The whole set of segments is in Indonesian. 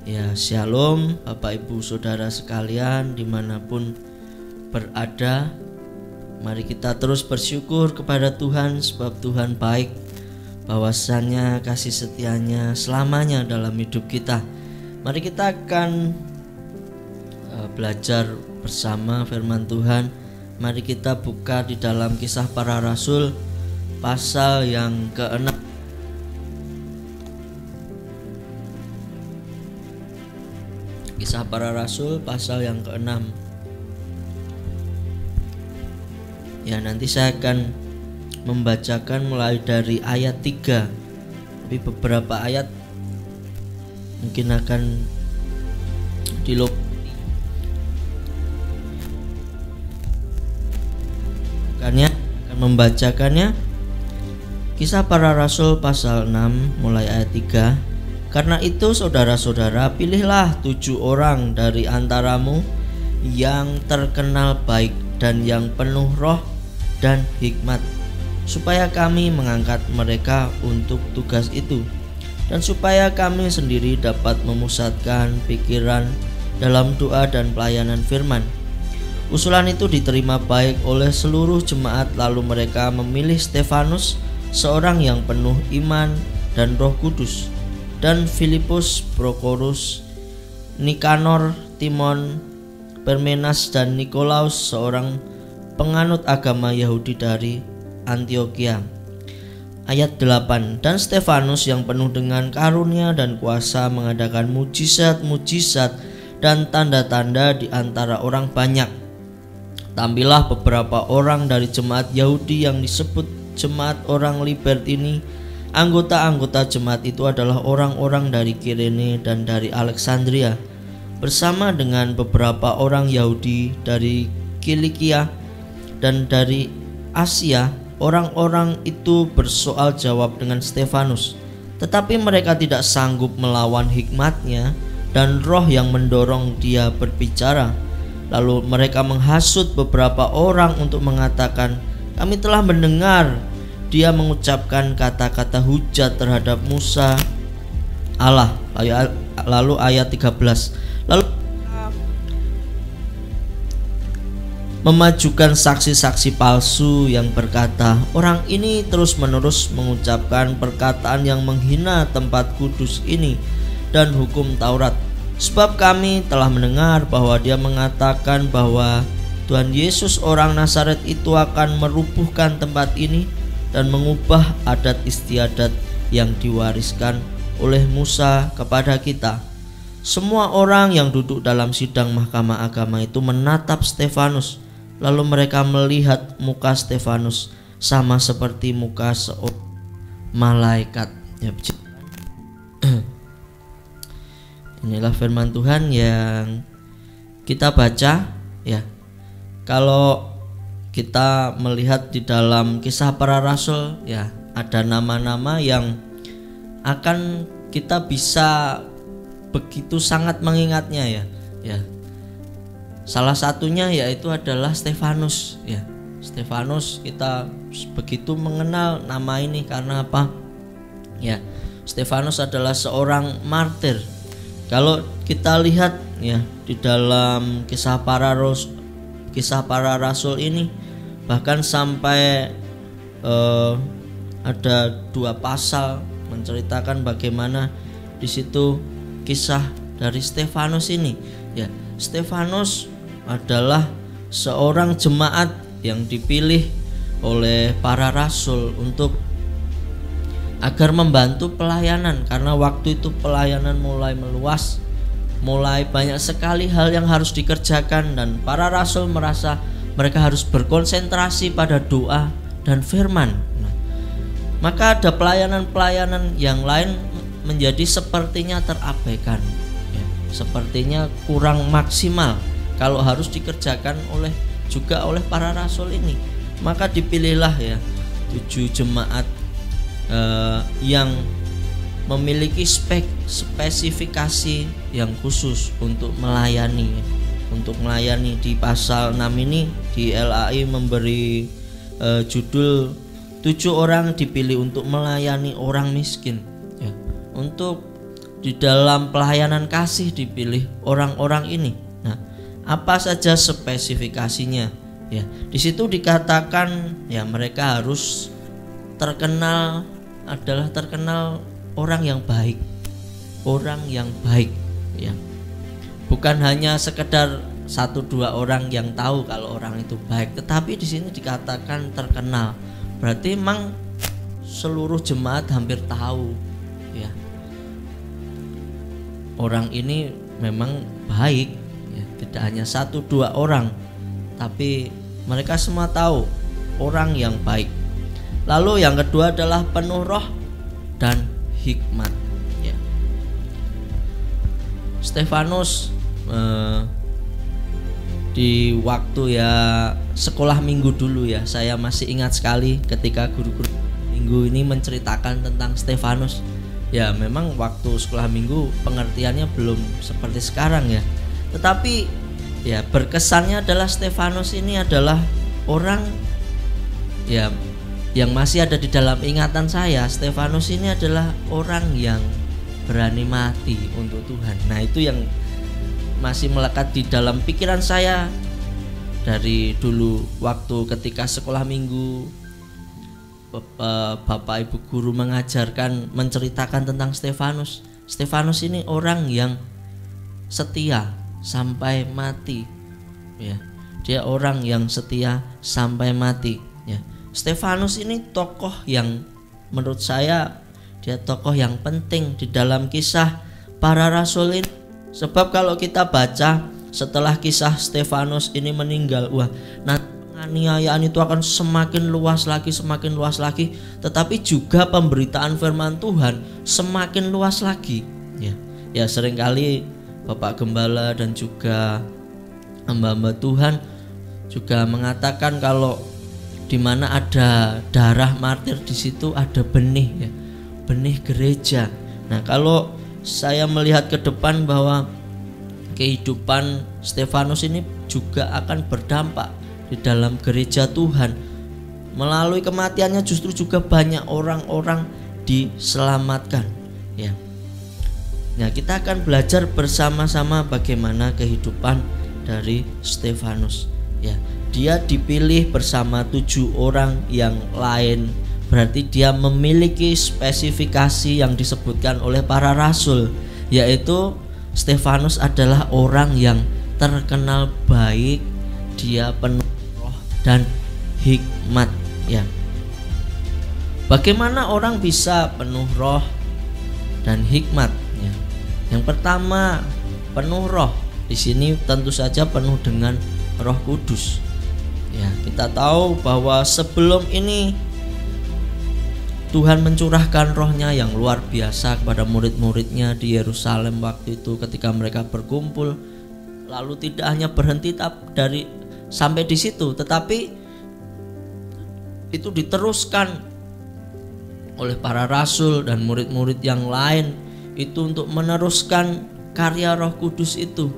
Ya, shalom Bapak Ibu Saudara sekalian dimanapun berada. Mari kita terus bersyukur kepada Tuhan, sebab Tuhan baik, bahwasannya kasih setianya selamanya dalam hidup kita. Mari kita akan belajar bersama firman Tuhan. Mari kita buka di dalam Kisah Para Rasul pasal yang ke-6. Kisah Para Rasul pasal yang ke-6. Ya, nanti saya akan membacakan mulai dari ayat 3. Tapi beberapa ayat mungkin akan akan membacakannya. Kisah Para Rasul pasal 6 mulai ayat 3. Karena itu saudara-saudara, pilihlah 7 orang dari antaramu yang terkenal baik dan yang penuh roh dan hikmat, supaya kami mengangkat mereka untuk tugas itu, dan supaya kami sendiri dapat memusatkan pikiran dalam doa dan pelayanan firman. Usulan itu diterima baik oleh seluruh jemaat. Lalu mereka memilih Stefanus, seorang yang penuh iman dan Roh Kudus, dan Filipus, Prokorus, Nikanor, Timon, Permenas, dan Nikolaus, seorang penganut agama Yahudi dari Antioquia. Ayat 8. Dan Stefanus yang penuh dengan karunia dan kuasa mengadakan mujizat-mujizat dan tanda-tanda di antara orang banyak. Tampillah beberapa orang dari jemaat Yahudi yang disebut jemaat orang Libertini. Anggota-anggota jemaat itu adalah orang-orang dari Kirene dan dari Alexandria, bersama dengan beberapa orang Yahudi dari Kilikia dan dari Asia. Orang-orang itu bersoal jawab dengan Stefanus, tetapi mereka tidak sanggup melawan hikmatnya dan roh yang mendorong dia berbicara. Lalu mereka menghasut beberapa orang untuk mengatakan, kami telah mendengar dia mengucapkan kata-kata hujat terhadap Musa Allah. Lalu ayat 13. Lalu memajukan saksi-saksi palsu yang berkata, orang ini terus-menerus mengucapkan perkataan yang menghina tempat kudus ini dan hukum Taurat. Sebab kami telah mendengar bahwa dia mengatakan bahwa Tuhan Yesus orang Nazaret itu akan merubuhkan tempat ini dan mengubah adat istiadat yang diwariskan oleh Musa kepada kita. Semua orang yang duduk dalam sidang mahkamah agama itu menatap Stefanus. Lalu mereka melihat muka Stefanus sama seperti muka seorang malaikat. Ya, inilah firman Tuhan yang kita baca ya. Kalau kita melihat di dalam Kisah Para Rasul ya, ada nama-nama yang akan kita bisa begitu sangat mengingatnya ya. Ya. Salah satunya yaitu adalah Stefanus ya. Stefanus, kita begitu mengenal nama ini karena apa? Ya, Stefanus adalah seorang martir. Kalau kita lihat ya di dalam Kisah Para Rasul ini, bahkan sampai ada 2 pasal menceritakan bagaimana di situ kisah dari Stefanus ini. Ya, Stefanus adalah seorang jemaat yang dipilih oleh para rasul untuk agar membantu pelayanan, karena waktu itu pelayanan mulai meluas, mulai banyak sekali hal yang harus dikerjakan, dan para rasul merasa mereka harus berkonsentrasi pada doa dan firman. Maka ada pelayanan-pelayanan yang lain menjadi sepertinya terabaikan ya, sepertinya kurang maksimal kalau harus dikerjakan juga oleh para rasul ini. Maka dipilihlah ya 7 jemaat yang memiliki spesifikasi yang khusus untuk melayani. Di pasal 6 ini di LAI memberi judul 7 orang dipilih untuk melayani orang miskin ya, untuk di dalam pelayanan kasih dipilih orang-orang ini. Nah, apa saja spesifikasinya? Ya, di situ dikatakan ya mereka harus terkenal orang yang baik. Orang yang baik, ya. Bukan hanya sekedar 1-2 orang yang tahu kalau orang itu baik, tetapi di sini dikatakan terkenal. Berarti memang seluruh jemaat hampir tahu, ya. Orang ini memang baik, ya. Tidak hanya 1-2 orang, tapi mereka semua tahu orang yang baik. Lalu yang kedua adalah penuh roh dan hikmat, ya. Stefanus di waktu ya sekolah minggu dulu ya, saya masih ingat sekali ketika guru-guru minggu ini menceritakan tentang Stefanus. Ya memang waktu sekolah minggu pengertiannya belum seperti sekarang ya, tetapi ya berkesannya adalah Stefanus ini adalah orang ya yang masih ada di dalam ingatan saya. Stefanus ini adalah orang yang berani mati untuk Tuhan. Nah itu yang masih melekat di dalam pikiran saya dari dulu waktu ketika sekolah minggu. Bapak ibu guru mengajarkan, menceritakan tentang Stefanus. Stefanus ini orang yang setia sampai mati, ya. Dia orang yang setia sampai mati, ya. Stefanus ini tokoh yang menurut saya dia tokoh yang penting di dalam kisah para rasul ini. Sebab kalau kita baca setelah kisah Stefanus ini meninggal, wah, penganiayaan itu akan semakin luas lagi, tetapi juga pemberitaan firman Tuhan semakin luas lagi, ya. Ya seringkali Bapak Gembala dan juga hamba-hamba Tuhan juga mengatakan kalau di mana ada darah martir di situ ada benih, ya, benih gereja. Nah kalau saya melihat ke depan bahwa kehidupan Stefanus ini juga akan berdampak di dalam gereja Tuhan. Melalui kematiannya justru juga banyak orang-orang diselamatkan, ya. Nah, kita akan belajar bersama-sama bagaimana kehidupan dari Stefanus, ya. Dia dipilih bersama 7 orang yang lain. Berarti dia memiliki spesifikasi yang disebutkan oleh para rasul, yaitu Stefanus adalah orang yang terkenal baik, dia penuh roh dan hikmat, ya. Bagaimana orang bisa penuh roh dan hikmat, ya? Yang pertama, penuh roh. Di sini tentu saja penuh dengan Roh Kudus. Ya, kita tahu bahwa sebelum ini Tuhan mencurahkan rohnya yang luar biasa kepada murid-muridnya di Yerusalem waktu itu ketika mereka berkumpul. Lalu tidak hanya berhenti sampai di situ, tetapi itu diteruskan oleh para rasul dan murid-murid yang lain itu untuk meneruskan karya Roh Kudus itu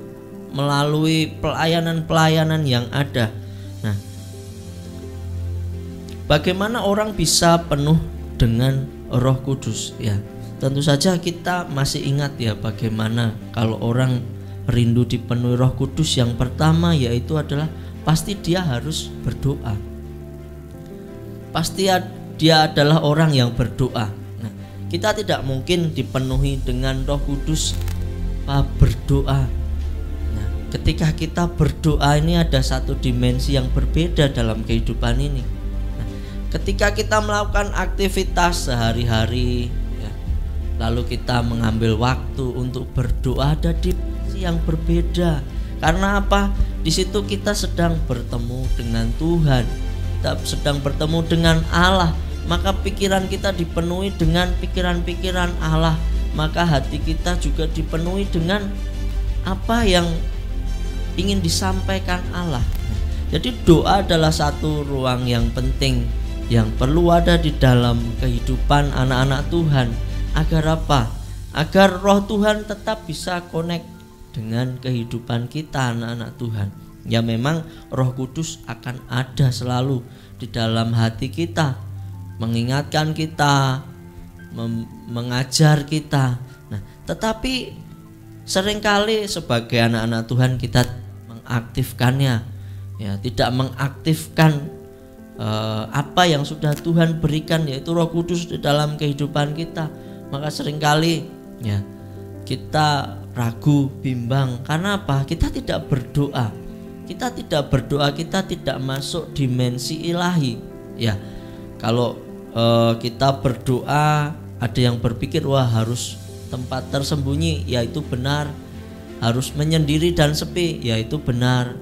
melalui pelayanan-pelayanan yang ada. Nah, bagaimana orang bisa penuh dengan Roh Kudus, ya? Tentu saja kita masih ingat ya bagaimana kalau orang rindu dipenuhi Roh Kudus, yang pertama yaitu adalah pasti dia harus berdoa. Pasti dia adalah orang yang berdoa. Nah, kita tidak mungkin dipenuhi dengan Roh Kudus berdoa. Nah, ketika kita berdoa ini ada satu dimensi yang berbeda dalam kehidupan ini. Nah, ketika kita melakukan aktivitas sehari-hari, ya, lalu kita mengambil waktu untuk berdoa, ada dimensi yang berbeda. Karena apa? Di situ kita sedang bertemu dengan Tuhan, kita sedang bertemu dengan Allah. Maka pikiran kita dipenuhi dengan pikiran-pikiran Allah, maka hati kita juga dipenuhi dengan apa yang ingin disampaikan Allah. Jadi doa adalah satu ruang yang penting yang perlu ada di dalam kehidupan anak-anak Tuhan. Agar apa? Agar roh Tuhan tetap bisa connect dengan kehidupan kita anak-anak Tuhan. Ya memang Roh Kudus akan ada selalu di dalam hati kita, mengingatkan kita, mengajar kita. Nah, Tetapi seringkali sebagai anak-anak Tuhan kita mengaktifkannya, ya, tidak mengaktifkan apa yang sudah Tuhan berikan, yaitu Roh Kudus di dalam kehidupan kita. Maka seringkali, ya, kita ragu, bimbang. Karena apa? Kita tidak berdoa. Kita tidak berdoa, kita tidak masuk dimensi ilahi. Ya, kalau kita berdoa, ada yang berpikir wah harus tempat tersembunyi, yaitu benar. Harus menyendiri dan sepi, yaitu benar.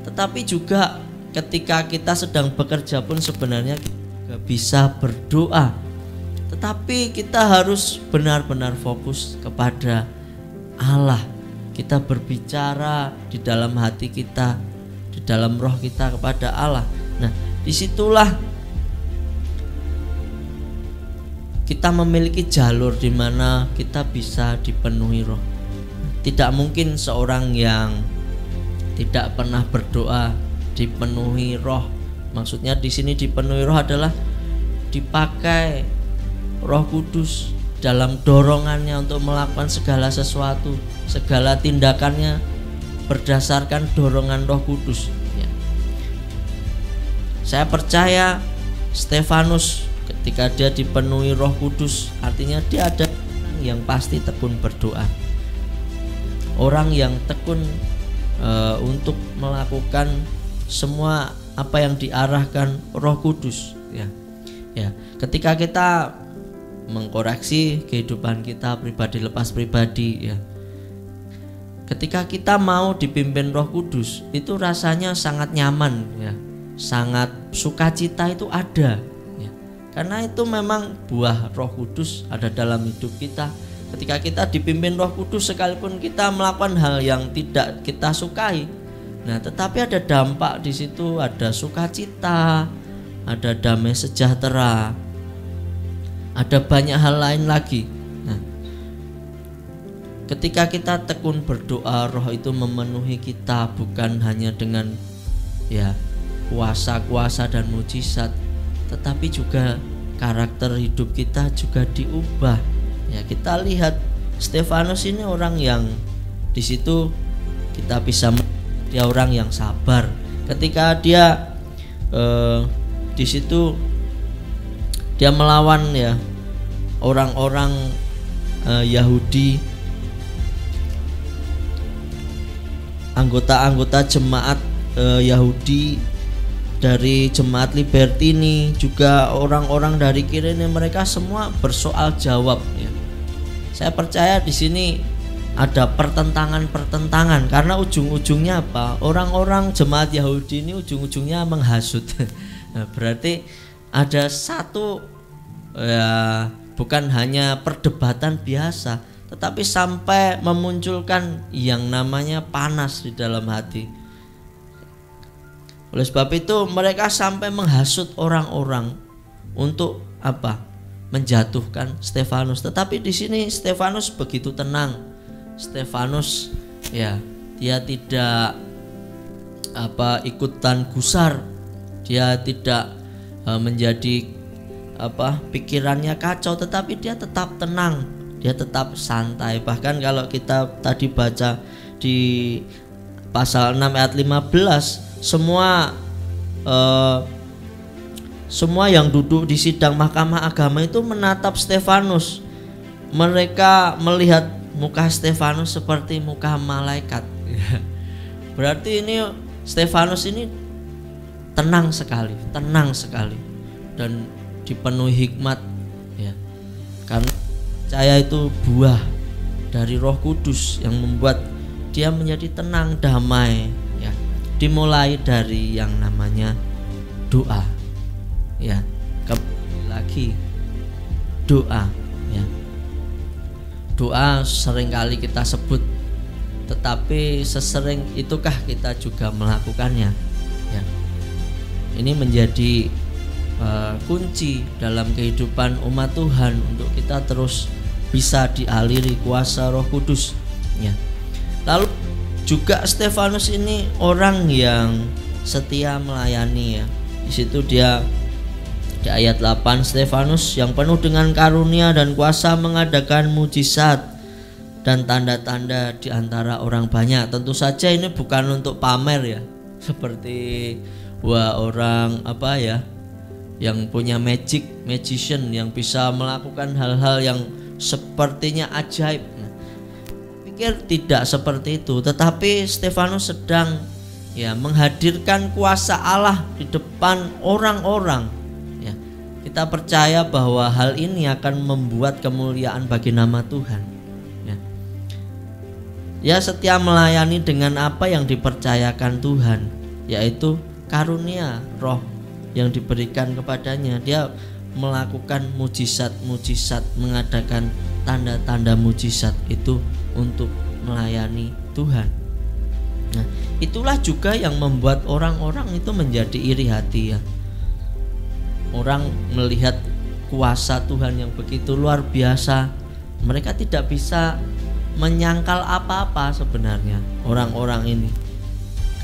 Tetapi juga ketika kita sedang bekerja pun sebenarnya gak bisa berdoa. Tetapi kita harus benar-benar fokus kepada Allah. Kita berbicara di dalam hati kita, di dalam roh kita kepada Allah. Nah, disitulah kita memiliki jalur di mana kita bisa dipenuhi roh. Tidak mungkin seorang yang tidak pernah berdoa dipenuhi roh. Maksudnya di sini dipenuhi roh adalah dipakai Roh Kudus dalam dorongannya untuk melakukan segala sesuatu, segala tindakannya berdasarkan dorongan Roh Kudus, ya. Saya percaya Stefanus ketika dia dipenuhi Roh Kudus, artinya dia ada yang pasti tekun berdoa, orang yang tekun untuk melakukan semua apa yang diarahkan Roh Kudus, ya. Ya, ketika kita mengkoreksi kehidupan kita pribadi lepas pribadi, ya, ketika kita mau dipimpin Roh Kudus, itu rasanya sangat nyaman, ya, sangat sukacita itu ada, ya. Karena itu memang buah Roh Kudus ada dalam hidup kita. Ketika kita dipimpin Roh Kudus, sekalipun kita melakukan hal yang tidak kita sukai, nah, tetapi ada dampak di situ, ada sukacita, ada damai sejahtera, ada banyak hal lain lagi. Nah, ketika kita tekun berdoa, roh itu memenuhi kita bukan hanya dengan, ya, kuasa-kuasa dan mujizat, tetapi juga karakter hidup kita juga diubah. Ya, kita lihat Stefanus ini orang yang di situ kita bisa dia orang yang sabar. Ketika dia di situ dia melawan, ya, orang-orang Yahudi, anggota-anggota jemaat Yahudi dari jemaat Libertini, juga orang-orang dari Kirene, mereka semua bersoal jawab, ya. Saya percaya di sini ada pertentangan karena ujung-ujungnya apa? Orang-orang jemaat Yahudi ini ujung-ujungnya menghasut. Nah, berarti ada satu, ya, bukan hanya perdebatan biasa, tetapi sampai memunculkan yang namanya panas di dalam hati. Oleh sebab itu mereka sampai menghasut orang-orang untuk apa? Menjatuhkan Stefanus. Tetapi di sini Stefanus begitu tenang. Stefanus, ya, dia tidak ikutan gusar. Dia tidak menjadi pikirannya kacau, tetapi dia tetap tenang, dia tetap santai. Bahkan kalau kita tadi baca di pasal 6 ayat 15, semua yang duduk di sidang mahkamah agama itu menatap Stefanus. Mereka melihat muka Stefanus seperti muka malaikat. Berarti ini Stefanus ini tenang sekali dan dipenuhi hikmat, ya. Karena percaya itu buah dari Roh Kudus yang membuat dia menjadi tenang, damai, ya. Dimulai dari yang namanya doa, ya. Kembali lagi doa, ya. Doa seringkali kita sebut, tetapi sesering itukah kita juga melakukannya, ya. Ini menjadi kunci dalam kehidupan umat Tuhan untuk kita terus bisa dialiri kuasa Roh Kudus, ya. Lalu juga Stefanus ini orang yang setia melayani, ya. Di situ dia di ayat 8, Stefanus yang penuh dengan karunia dan kuasa mengadakan mujizat dan tanda-tanda di antara orang banyak. Tentu saja ini bukan untuk pamer ya, seperti orang yang punya magician yang bisa melakukan hal-hal yang sepertinya ajaib. Pikir tidak seperti itu, tetapi Stefanus sedang menghadirkan kuasa Allah di depan orang-orang. Kita percaya bahwa hal ini akan membuat kemuliaan bagi nama Tuhan. Setia melayani dengan apa yang dipercayakan Tuhan, yaitu karunia roh yang diberikan kepadanya. Dia melakukan mujizat-mujizat, mengadakan tanda-tanda mujizat itu untuk melayani Tuhan. Nah, itulah juga yang membuat orang-orang itu menjadi iri hati ya. Orang melihat kuasa Tuhan yang begitu luar biasa, mereka tidak bisa menyangkal apa-apa sebenarnya orang-orang ini.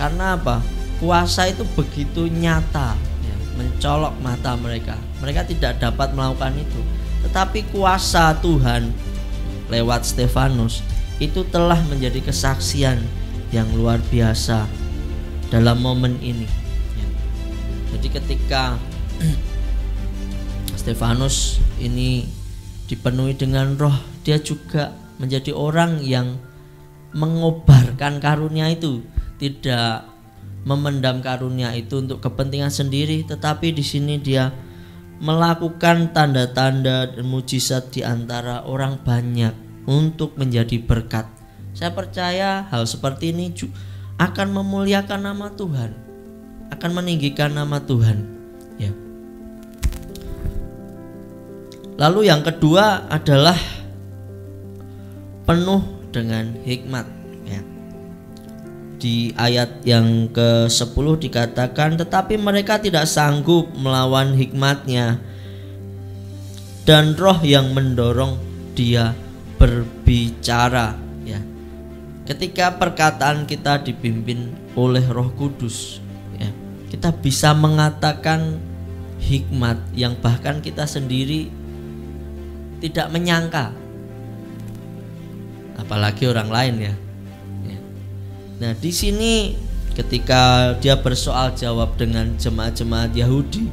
Karena apa? Kuasa itu begitu nyata ya, mencolok mata mereka. Mereka tidak dapat melakukan itu. Tetapi kuasa Tuhan lewat Stefanus itu telah menjadi kesaksian yang luar biasa dalam momen ini ya. Jadi ketika Stefanus ini dipenuhi dengan roh, dia juga menjadi orang yang mengobarkan karunia itu, tidak memendam karunia itu untuk kepentingan sendiri, tetapi di sini dia melakukan tanda-tanda dan mujizat di antara orang banyak untuk menjadi berkat. Saya percaya hal seperti ini akan memuliakan nama Tuhan, akan meninggikan nama Tuhan ya. Lalu yang kedua adalah penuh dengan hikmat ya. Di ayat yang ke-10 dikatakan, tetapi mereka tidak sanggup melawan hikmatnya, dan roh yang mendorong dia berbicara ya. Ketika perkataan kita dipimpin oleh Roh Kudus ya, kita bisa mengatakan hikmat yang bahkan kita sendiri tidak menyangka, apalagi orang lain ya. Nah, di sini ketika dia bersoal jawab dengan jemaat-jemaat Yahudi,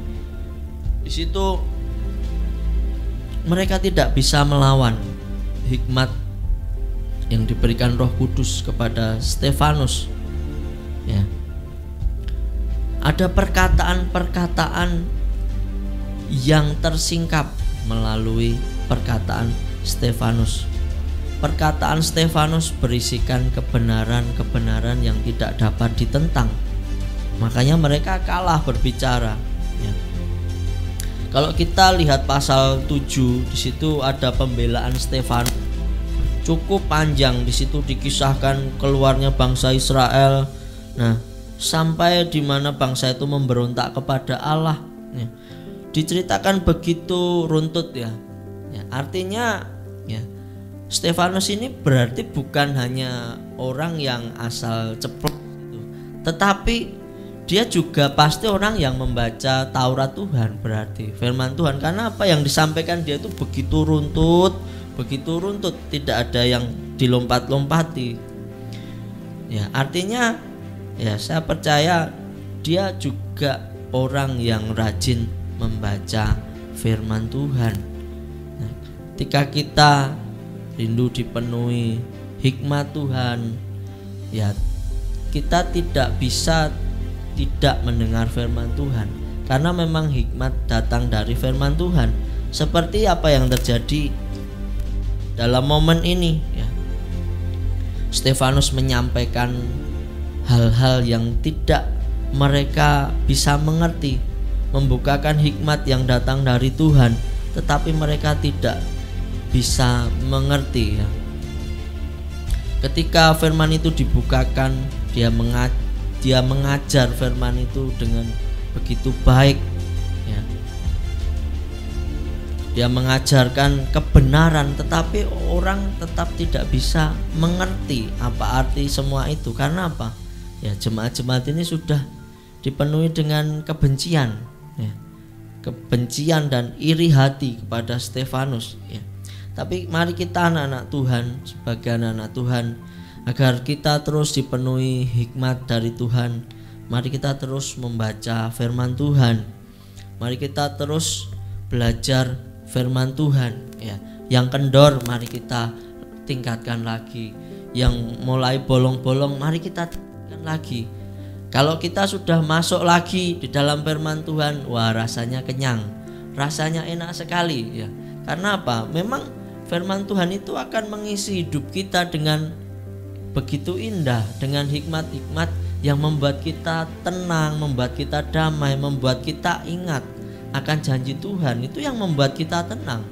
di situ mereka tidak bisa melawan hikmat yang diberikan Roh Kudus kepada Stefanus. Ya. Ada perkataan-perkataan yang tersingkap melalui perkataan Stefanus. Perkataan Stefanus berisikan kebenaran-kebenaran yang tidak dapat ditentang. Makanya mereka kalah berbicara ya. Kalau kita lihat pasal 7, di situ ada pembelaan Stefanus cukup panjang. Di situ dikisahkan keluarnya bangsa Israel. Nah, sampai di mana bangsa itu memberontak kepada Allah ya. Diceritakan begitu runtut ya. Artinya ya, Stefanus ini berarti bukan hanya orang yang asal ceplok gitu, tetapi dia juga pasti orang yang membaca Taurat Tuhan, berarti firman Tuhan. Karena apa yang disampaikan dia itu begitu runtut, tidak ada yang dilompat-lompati. Ya, artinya ya saya percaya dia juga orang yang rajin membaca firman Tuhan. Nah, ketika kita rindu dipenuhi hikmat Tuhan ya, kita tidak bisa tidak mendengar firman Tuhan, karena memang hikmat datang dari firman Tuhan. Seperti apa yang terjadi dalam momen ini ya. Stefanus menyampaikan hal-hal yang tidak mereka bisa mengerti, membukakan hikmat yang datang dari Tuhan, tetapi mereka tidak bisa mengerti ya. Ketika firman itu dibukakan, dia mengajar firman itu dengan begitu baik ya. Dia mengajarkan kebenaran, tetapi orang tetap tidak bisa mengerti apa arti semua itu. Karena apa? Ya, jemaat-jemaat ini sudah dipenuhi dengan kebencian ya. Kebencian dan iri hati kepada Stefanus ya. Tapi mari kita anak-anak Tuhan, sebagai anak-anak Tuhan, agar kita terus dipenuhi hikmat dari Tuhan, mari kita terus membaca firman Tuhan. Mari kita terus belajar firman Tuhan ya. Yang kendor mari kita tingkatkan lagi. Yang mulai bolong-bolong mari kita tingkatkan lagi. Kalau kita sudah masuk lagi di dalam firman Tuhan, wah rasanya kenyang, rasanya enak sekali ya. Karena apa? Memang firman Tuhan itu akan mengisi hidup kita dengan begitu indah, dengan hikmat-hikmat yang membuat kita tenang, membuat kita damai, membuat kita ingat akan janji Tuhan. Itu yang membuat kita tenang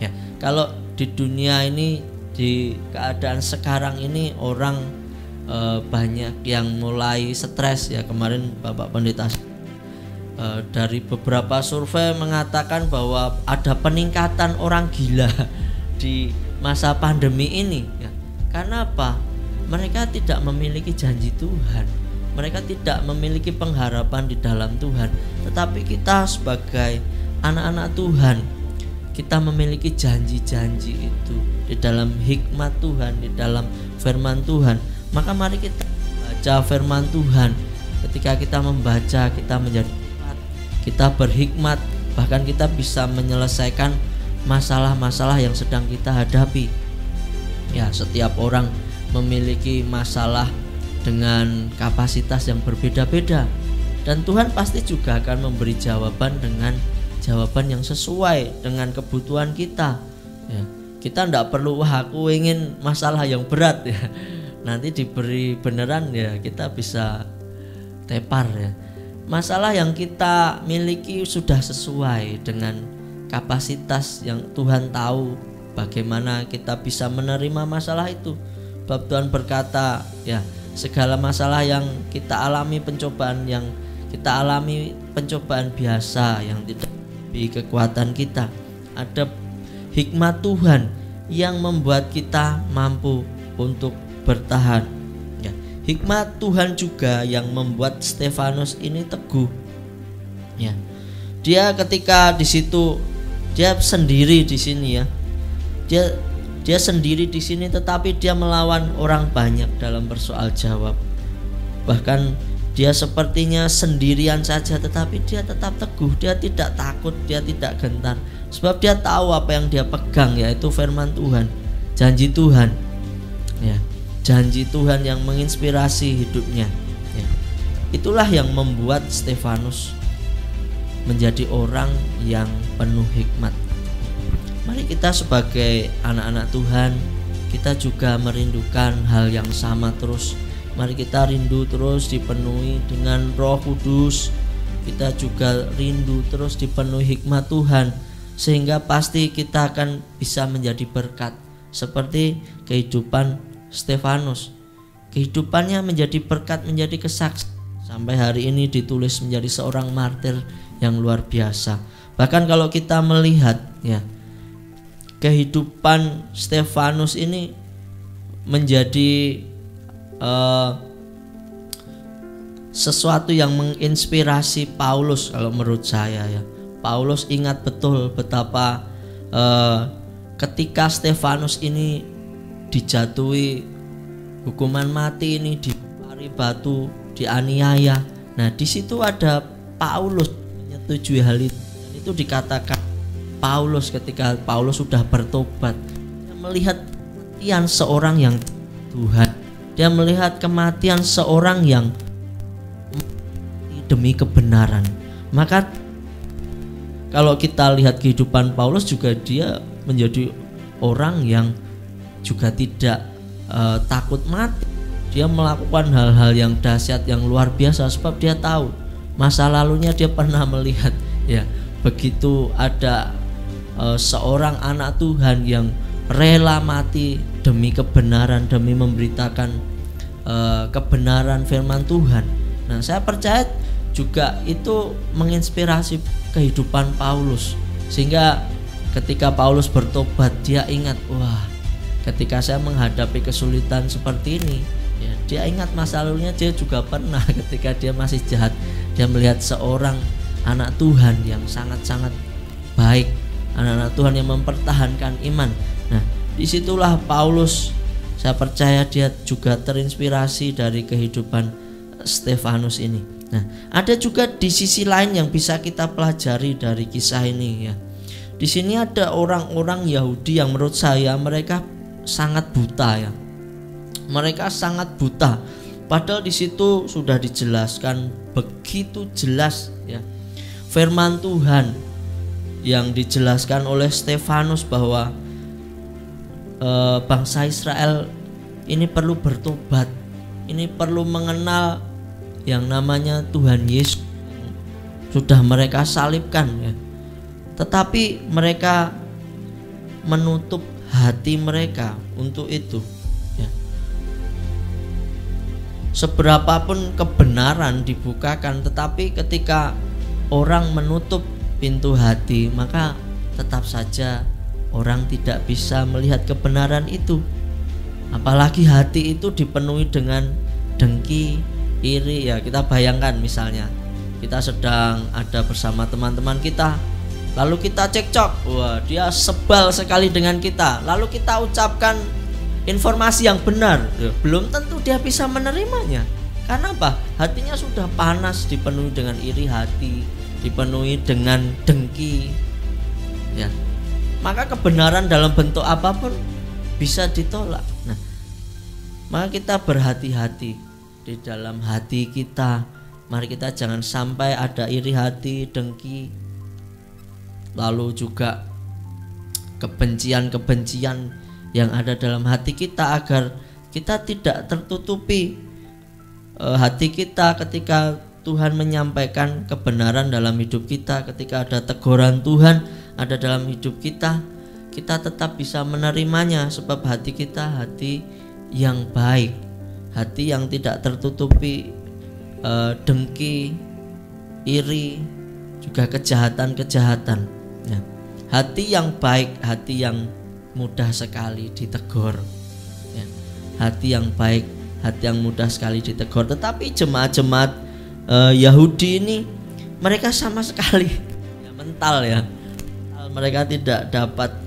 ya. Kalau di dunia ini, di keadaan sekarang ini, orang banyak yang mulai stres ya. Kemarin Bapak Pendeta dari beberapa survei mengatakan bahwa ada peningkatan orang gila di masa pandemi ini ya. Karena apa? Mereka tidak memiliki janji Tuhan, mereka tidak memiliki pengharapan di dalam Tuhan. Tetapi kita sebagai anak-anak Tuhan, kita memiliki janji-janji itu di dalam hikmat Tuhan, di dalam firman Tuhan. Maka mari kita baca firman Tuhan. Ketika kita membaca, kita menjadi hikmat, kita berhikmat, bahkan kita bisa menyelesaikan masalah-masalah yang sedang kita hadapi. Ya, setiap orang memiliki masalah dengan kapasitas yang berbeda-beda, dan Tuhan pasti juga akan memberi jawaban dengan jawaban yang sesuai dengan kebutuhan kita. Ya, kita tidak perlu wah aku ingin masalah yang berat ya. Nanti diberi beneran ya kita bisa tepar ya. Masalah yang kita miliki sudah sesuai dengan kapasitas yang Tuhan tahu bagaimana kita bisa menerima masalah itu. Bab Tuhan berkata ya, segala masalah yang kita alami, pencobaan yang kita alami, pencobaan biasa yang tidak lebih kekuatan kita. Ada hikmat Tuhan yang membuat kita mampu untuk bertahan ya. Hikmat Tuhan juga yang membuat Stefanus ini teguh ya. Dia ketika di situ, dia sendiri di sini ya. Dia sendiri di sini, tetapi dia melawan orang banyak dalam persoal jawab. Bahkan dia sepertinya sendirian saja, tetapi dia tetap teguh. Dia tidak takut, dia tidak gentar, sebab dia tahu apa yang dia pegang, yaitu firman Tuhan, janji Tuhan ya. Janji Tuhan yang menginspirasi hidupnya ya. Itulah yang membuat Stefanus menjadi orang yang penuh hikmat. Mari kita sebagai anak-anak Tuhan, kita juga merindukan hal yang sama terus. Mari kita rindu terus dipenuhi dengan Roh Kudus. Kita juga rindu terus dipenuhi hikmat Tuhan, sehingga pasti kita akan bisa menjadi berkat seperti kehidupan Stefanus. Kehidupannya menjadi berkat, menjadi kesaksian, sampai hari ini ditulis menjadi seorang martir yang luar biasa. Bahkan kalau kita melihat ya, kehidupan Stefanus ini menjadi sesuatu yang menginspirasi Paulus. Kalau menurut saya ya, Paulus ingat betul betapa ketika Stefanus ini dijatuhi hukuman mati, ini dilempari batu, dianiaya. Nah, di situ ada Paulus menyetujui hal itu. Dan itu dikatakan Paulus ketika Paulus sudah bertobat, dia melihat kematian seorang yang Tuhan. Dia melihat kematian seorang yang demi kebenaran. Maka kalau kita lihat kehidupan Paulus juga, dia menjadi orang yang juga tidak takut mati. Dia melakukan hal-hal yang dahsyat, yang luar biasa, sebab dia tahu masa lalunya dia pernah melihat ya, begitu ada seorang anak Tuhan yang rela mati demi kebenaran, demi memberitakan kebenaran firman Tuhan. Nah, saya percaya juga itu menginspirasi kehidupan Paulus, sehingga ketika Paulus bertobat, dia ingat, wah, ketika saya menghadapi kesulitan seperti ini ya, dia ingat masa lalunya. Dia juga pernah ketika dia masih jahat, dia melihat seorang anak Tuhan yang sangat-sangat baik, anak-anak Tuhan yang mempertahankan iman, Nah, disitulah Paulus, saya percaya dia juga terinspirasi dari kehidupan Stefanus ini. Nah, ada juga di sisi lain yang bisa kita pelajari dari kisah ini ya. Di sini ada orang-orang Yahudi yang menurut saya mereka sangat buta ya. Mereka sangat buta. Padahal di situ sudah dijelaskan begitu jelas ya. Firman Tuhan yang dijelaskan oleh Stefanus bahwa bangsa Israel ini perlu bertobat, ini perlu mengenal yang namanya Tuhan Yesus sudah mereka salibkan ya. Tetapi mereka menutup hati mereka untuk itu ya. Seberapapun kebenaran dibukakan, tetapi ketika orang menutup pintu hati, maka tetap saja orang tidak bisa melihat kebenaran itu. Apalagi hati itu dipenuhi dengan dengki, iri ya. Kita bayangkan misalnya kita sedang ada bersama teman-teman kita, lalu kita cekcok, wah dia sebal sekali dengan kita, lalu kita ucapkan informasi yang benar, belum tentu dia bisa menerimanya. Karena apa? Hatinya sudah panas, dipenuhi dengan iri hati, dipenuhi dengan dengki ya. Maka kebenaran dalam bentuk apapun bisa ditolak. Nah, maka kita berhati-hati di dalam hati kita. Mari kita jangan sampai ada iri hati, dengki, lalu juga kebencian-kebencian yang ada dalam hati kita, agar kita tidak tertutupi hati kita ketika Tuhan menyampaikan kebenaran dalam hidup kita. Ketika ada teguran Tuhan ada dalam hidup kita, kita tetap bisa menerimanya, sebab hati kita hati yang baik, hati yang tidak tertutupi dengki, iri, juga kejahatan-kejahatan ya. Hati yang baik, hati yang mudah sekali ditegur ya. Hati yang baik, hati yang mudah sekali ditegur. Tetapi jemaat-jemaat Yahudi ini mereka sama sekali ya, mental ya. Mereka tidak dapat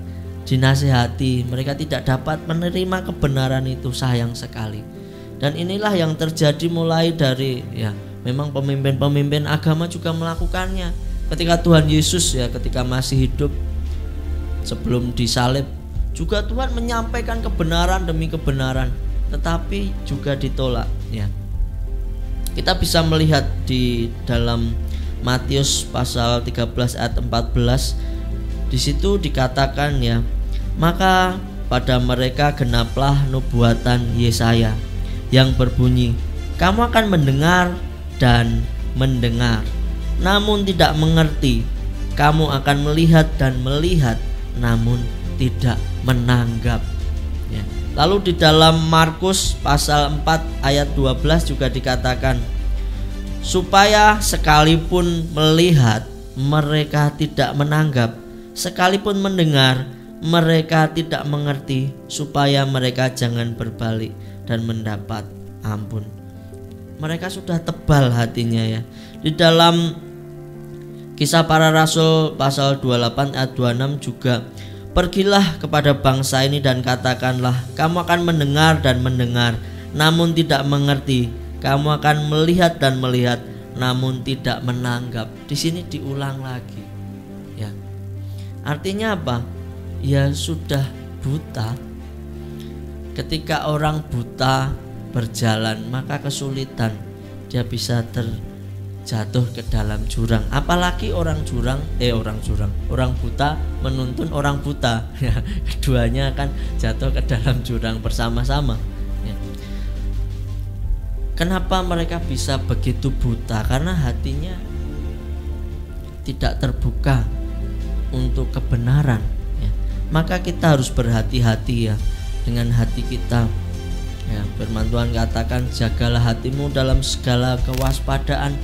dinasihati, mereka tidak dapat menerima kebenaran itu, sayang sekali. Dan inilah yang terjadi mulai dari ya, memang pemimpin-pemimpin agama juga melakukannya. Ketika Tuhan Yesus ya, ketika masih hidup sebelum disalib, juga Tuhan menyampaikan kebenaran demi kebenaran, tetapi juga ditolak ya. Kita bisa melihat di dalam Matius pasal 13 ayat 14. Di situ dikatakan ya, maka pada mereka genaplah nubuatan Yesaya yang berbunyi, kamu akan mendengar dan mendengar, namun tidak mengerti. Kamu akan melihat dan melihat, namun tidak menanggap ya. Lalu di dalam Markus pasal 4 ayat 12 juga dikatakan, supaya sekalipun melihat mereka tidak menanggap, sekalipun mendengar mereka tidak mengerti, supaya mereka jangan berbalik dan mendapat ampun. Mereka sudah tebal hatinya ya. Di dalam Kisah Para Rasul pasal 28 ayat 26 juga, pergilah kepada bangsa ini dan katakanlah, kamu akan mendengar dan mendengar, namun tidak mengerti. Kamu akan melihat dan melihat, namun tidak menanggap. Di sini diulang lagi ya. Artinya apa? Ya sudah buta. Ketika orang buta berjalan, maka kesulitan dia bisa terjatuh ke dalam jurang. Apalagi orang buta menuntun orang buta ya, keduanya akan jatuh ke dalam jurang bersama-sama ya. Kenapa mereka bisa begitu buta? Karena hatinya tidak terbuka untuk kebenaran ya. Maka kita harus berhati-hati ya dengan hati kita ya. Firman Tuhan katakan, jagalah hatimu dalam segala kewaspadaan,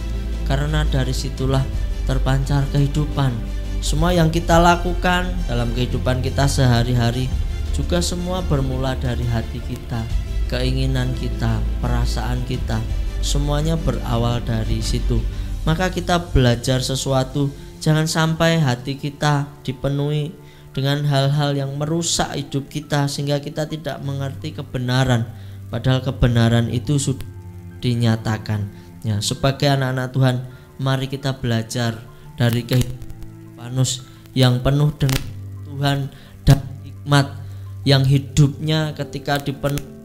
karena dari situlah terpancar kehidupan. Semua yang kita lakukan dalam kehidupan kita sehari-hari juga semua bermula dari hati kita, keinginan kita, perasaan kita, semuanya berawal dari situ. Maka kita belajar sesuatu, jangan sampai hati kita dipenuhi dengan hal-hal yang merusak hidup kita sehingga kita tidak mengerti kebenaran, padahal kebenaran itu sudah dinyatakan. Ya, sebagai anak-anak Tuhan, mari kita belajar dari kehidupan Stefanus yang penuh dengan Tuhan dan hikmat, yang hidupnya ketika dipenuhi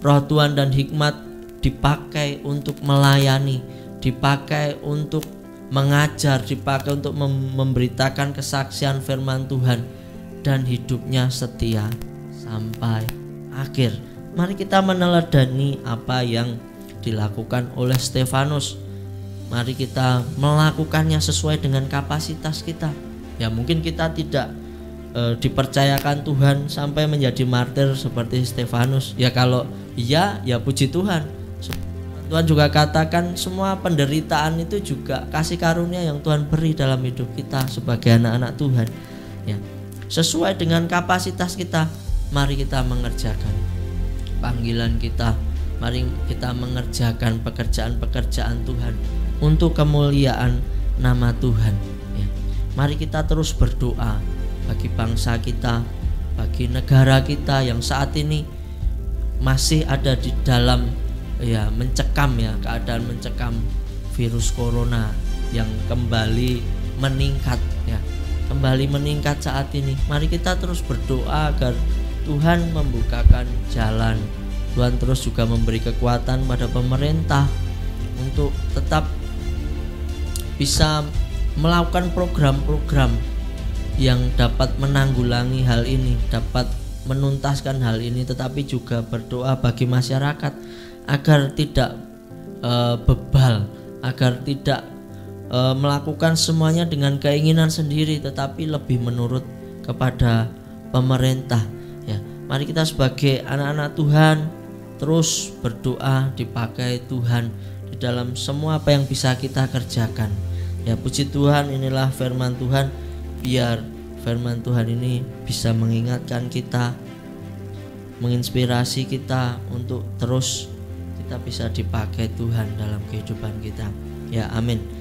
Roh Tuhan dan hikmat dipakai untuk melayani, dipakai untuk mengajar, dipakai untuk memberitakan kesaksian firman Tuhan, dan hidupnya setia sampai akhir. Mari kita meneladani apa yang dilakukan oleh Stefanus. Mari kita melakukannya sesuai dengan kapasitas kita. Ya, mungkin kita tidak dipercayakan Tuhan sampai menjadi martir seperti Stefanus. Ya kalau iya, ya puji Tuhan. Tuhan juga katakan semua penderitaan itu juga kasih karunia yang Tuhan beri dalam hidup kita sebagai anak-anak Tuhan. Ya, sesuai dengan kapasitas kita, mari kita mengerjakan panggilan kita. Mari kita mengerjakan pekerjaan-pekerjaan Tuhan untuk kemuliaan nama Tuhan. Ya, mari kita terus berdoa bagi bangsa kita, bagi negara kita yang saat ini masih ada di dalam mencekam, keadaan mencekam virus corona yang kembali meningkat, kembali meningkat saat ini. Mari kita terus berdoa agar Tuhan membukakan jalan. Tuhan terus juga memberi kekuatan pada pemerintah untuk tetap bisa melakukan program-program yang dapat menanggulangi hal ini, dapat menuntaskan hal ini, tetapi juga berdoa bagi masyarakat agar tidak bebal, agar tidak melakukan semuanya dengan keinginan sendiri, tetapi lebih menurut kepada pemerintah. Ya, mari kita sebagai anak-anak Tuhan terus berdoa, dipakai Tuhan di dalam semua apa yang bisa kita kerjakan. Ya, puji Tuhan, inilah firman Tuhan. Biar firman Tuhan ini bisa mengingatkan kita, menginspirasi kita untuk terus kita bisa dipakai Tuhan dalam kehidupan kita. Ya, amin.